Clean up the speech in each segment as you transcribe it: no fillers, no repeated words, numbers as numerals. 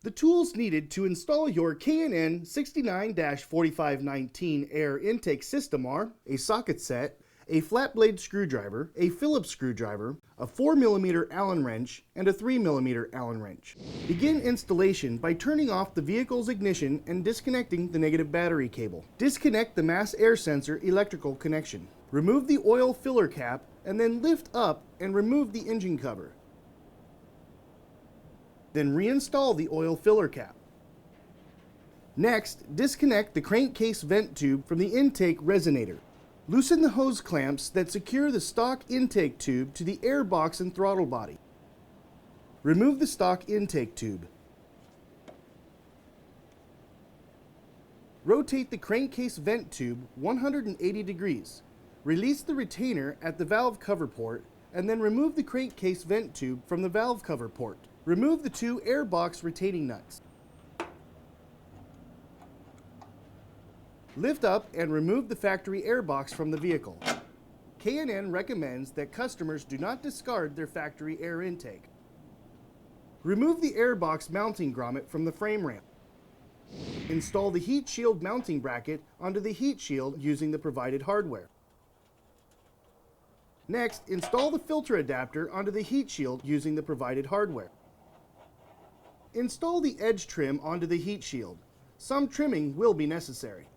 The tools needed to install your K&N 69-4519 air intake system are a socket set, a flat blade screwdriver, a Phillips screwdriver, a 4mm Allen wrench, and a 3mm Allen wrench. Begin installation by turning off the vehicle's ignition and disconnecting the negative battery cable. Disconnect the mass air sensor electrical connection. Remove the oil filler cap and then lift up and remove the engine cover. Then reinstall the oil filler cap. Next, disconnect the crankcase vent tube from the intake resonator. Loosen the hose clamps that secure the stock intake tube to the air box and throttle body. Remove the stock intake tube. Rotate the crankcase vent tube 180 degrees. Release the retainer at the valve cover port and then remove the crankcase vent tube from the valve cover port. Remove the two air box retaining nuts. Lift up and remove the factory air box from the vehicle. K&N recommends that customers do not discard their factory air intake. Remove the air box mounting grommet from the frame ramp. Install the heat shield mounting bracket onto the heat shield using the provided hardware. Next, install the filter adapter onto the heat shield using the provided hardware. Install the edge trim onto the heat shield. Some trimming will be necessary.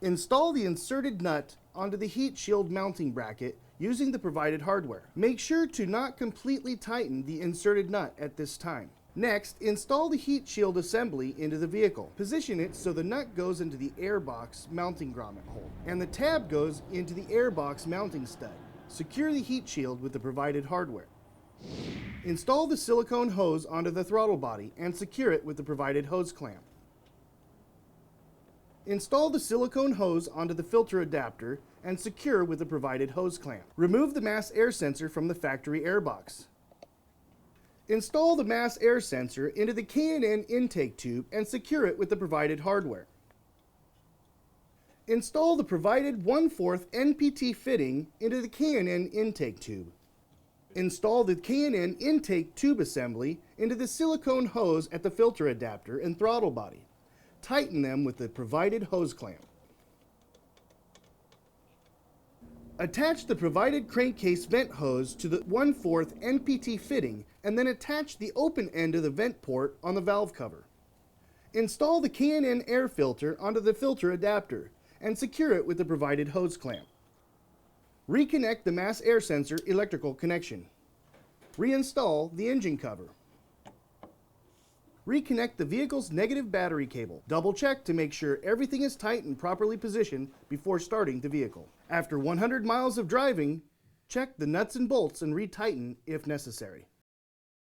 Install the inserted nut onto the heat shield mounting bracket using the provided hardware. Make sure to not completely tighten the inserted nut at this time. Next, install the heat shield assembly into the vehicle. Position it so the nut goes into the air box mounting grommet hole and the tab goes into the air box mounting stud. Secure the heat shield with the provided hardware. Install the silicone hose onto the throttle body and secure it with the provided hose clamp. Install the silicone hose onto the filter adapter and secure with the provided hose clamp. Remove the mass air sensor from the factory air box. Install the mass air sensor into the K&N intake tube and secure it with the provided hardware. Install the provided 1/4 NPT fitting into the K&N intake tube. Install the K&N intake tube assembly into the silicone hose at the filter adapter and throttle body. Tighten them with the provided hose clamp. Attach the provided crankcase vent hose to the 1/4 NPT fitting and then attach the open end of the vent port on the valve cover. Install the K&N air filter onto the filter adapter and secure it with the provided hose clamp. Reconnect the mass air sensor electrical connection. Reinstall the engine cover. Reconnect the vehicle's negative battery cable. Double check to make sure everything is tight and properly positioned before starting the vehicle. After 100 miles of driving, check the nuts and bolts and retighten if necessary.